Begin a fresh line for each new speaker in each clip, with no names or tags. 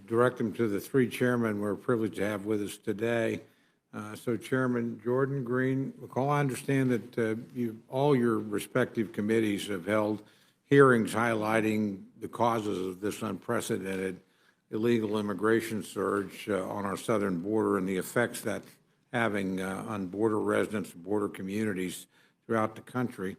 direct them to the three chairmen we're privileged to have with us today. So Chairman Jordan, Green, McCall, I understand that all your respective committees have held hearings highlighting the causes of this unprecedented illegal immigration surge on our southern border and the effects that's having on border residents and border communities throughout the country.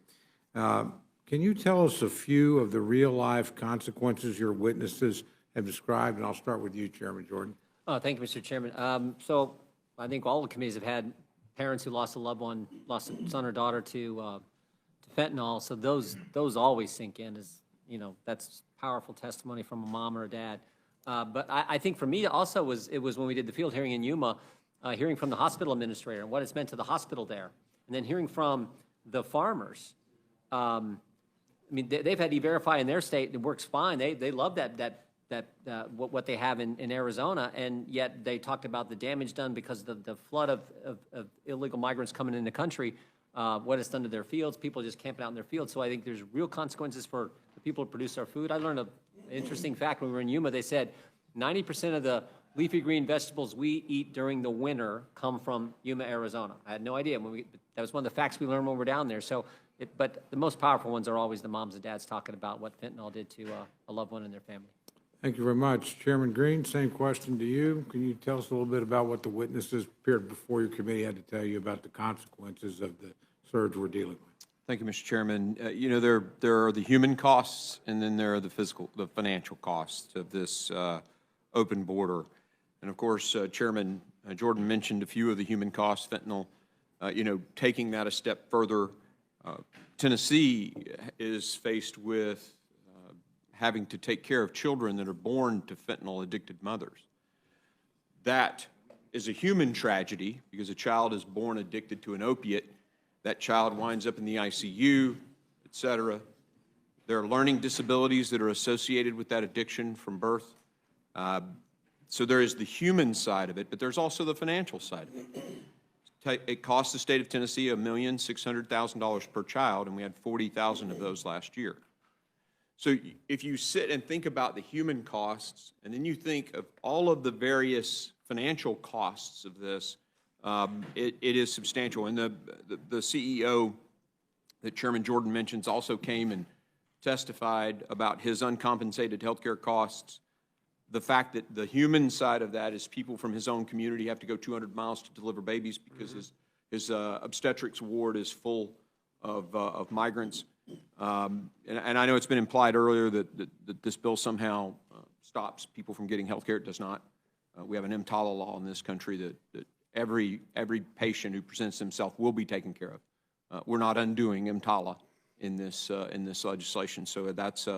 Can you tell us a few of the real-life consequences your witnesses have described? And I'll start with you, Chairman Jordan.
Thank you, Mr. Chairman. So I think all the committees have had parents who lost a loved one, lost a son or daughter to fentanyl. So those always sink in as, that's powerful testimony from a mom or a dad. But I think for me also it was when we did the field hearing in Yuma, hearing from the hospital administrator and what it's meant to the hospital there, and then hearing from the farmers. They've had E-Verify in their state. It works fine. They love what they have in Arizona, and yet they talked about the damage done because of the flood of illegal migrants coming in the country, what it's done to their fields, people just camping out in their fields. So I think there's real consequences for the people who produce our food. I learned an interesting fact when we were in Yuma. They said 90% of the leafy green vegetables we eat during the winter come from Yuma, Arizona. I had no idea. That was one of the facts we learned when we were down there. So, but the most powerful ones are always the moms and dads talking about what fentanyl did to a loved one and their family.
Thank you very much. Chairman Green, same question to you. Can you tell us a little bit about what the witnesses appeared before your committee had to tell you about the consequences of the surge we're dealing with?
Thank you, Mr. Chairman. There are the human costs, and then there are the financial costs of this open border. And of course, Chairman Jordan mentioned a few of the human costs, fentanyl. Taking that a step further, Tennessee is faced with having to take care of children that are born to fentanyl-addicted mothers. That is a human tragedy because a child is born addicted to an opiate. That child winds up in the ICU, et cetera. There are learning disabilities that are associated with that addiction from birth. So there is the human side of it, but there's also the financial side of it. It costs the state of Tennessee $1,600,000 per child, and we had 40,000 of those last year. So if you sit and think about the human costs, and then you think of all of the various financial costs of this, it is substantial. And the CEO that Chairman Jordan mentions also came and testified about his uncompensated health care costs. The fact that the human side of that is people from his own community have to go 200 miles to deliver babies because his obstetrics ward is full of migrants. And I know it's been implied earlier that this bill somehow stops people from getting health care. It does not. We have an EMTALA law in this country that every patient who presents himself will be taken care of. We're not undoing EMTALA in this legislation, so that's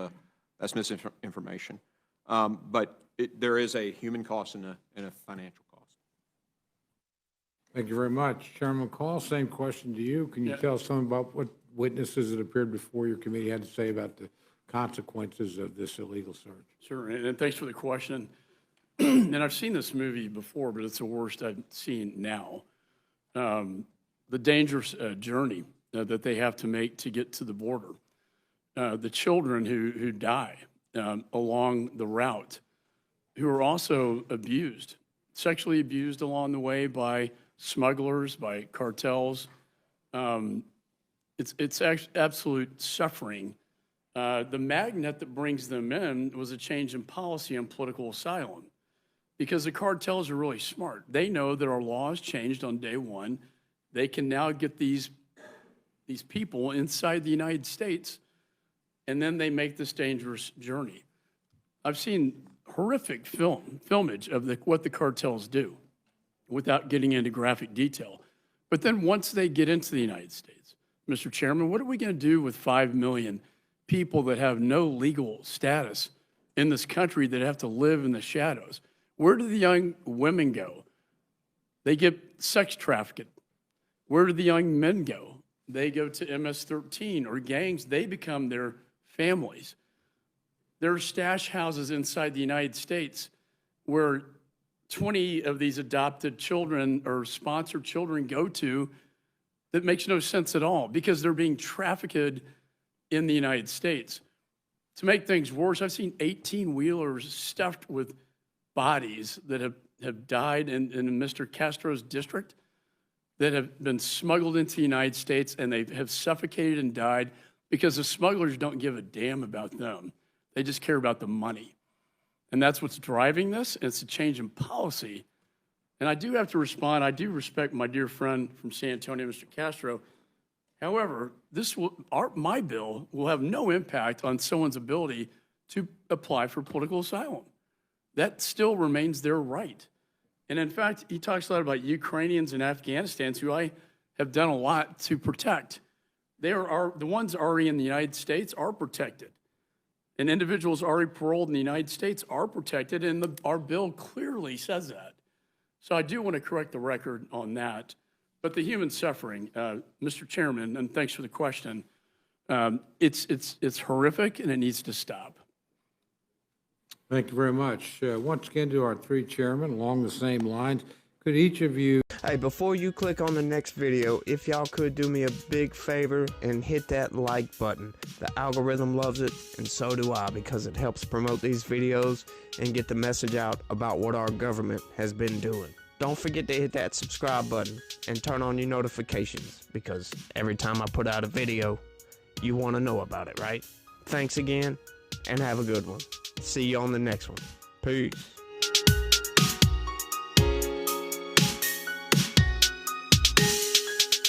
misinformation. But there is a human cost and a financial cost.
Thank you very much. Chairman McCall, same question to you. Can you tell us something about what witnesses that appeared before your committee had to say about the consequences of this illegal surge?
Sure, and thanks for the question. And I've seen this movie before, but it's the worst I've seen now. The dangerous journey that they have to make to get to the border. The children who die along the route, who are also abused, sexually abused along the way by smugglers, by cartels. It's absolute suffering. The magnet that brings them in was a change in policy on political asylum, because the cartels are really smart. They know that our laws changed on day one. They can now get these people inside the United States, and then they make this dangerous journey. I've seen horrific filmage of what the cartels do without getting into graphic detail. But then once they get into the United States, Mr. Chairman, what are we going to do with 5 million people that have no legal status in this country that have to live in the shadows? Where do the young women go? They get sex trafficked. Where do the young men go? They go to MS-13 or gangs. They become their families. There are stash houses inside the United States where 20 of these adopted children or sponsored children go to that makes no sense at all because they're being trafficked in the United States. To make things worse, I've seen 18-wheelers stuffed with bodies that have died in Mr. Castro's district that have been smuggled into the United States, and they have suffocated and died because the smugglers don't give a damn about them. They just care about the money. And that's what's driving this. It's a change in policy. And I do have to respond. I do respect my dear friend from San Antonio, Mr. Castro. However, my bill will have no impact on someone's ability to apply for political asylum. That still remains their right. And in fact, he talks a lot about Ukrainians and Afghanistans, who I have done a lot to protect. The ones already in the United States are protected. And individuals already paroled in the United States are protected, and our bill clearly says that. So I do want to correct the record on that. But the human suffering, Mr. Chairman, and thanks for the question, it's horrific and it needs to stop.
Thank you very much. Once again, to our three chairmen, along the same lines, could each of you...
Hey, before you click on the next video, if y'all could do me a big favor and hit that like button. The algorithm loves it, and so do I, because it helps promote these videos and get the message out about what our government has been doing. Don't forget to hit that subscribe button and turn on your notifications, because every time I put out a video, you want to know about it, right? Thanks again, and have a good one. See you on the next one. Peace.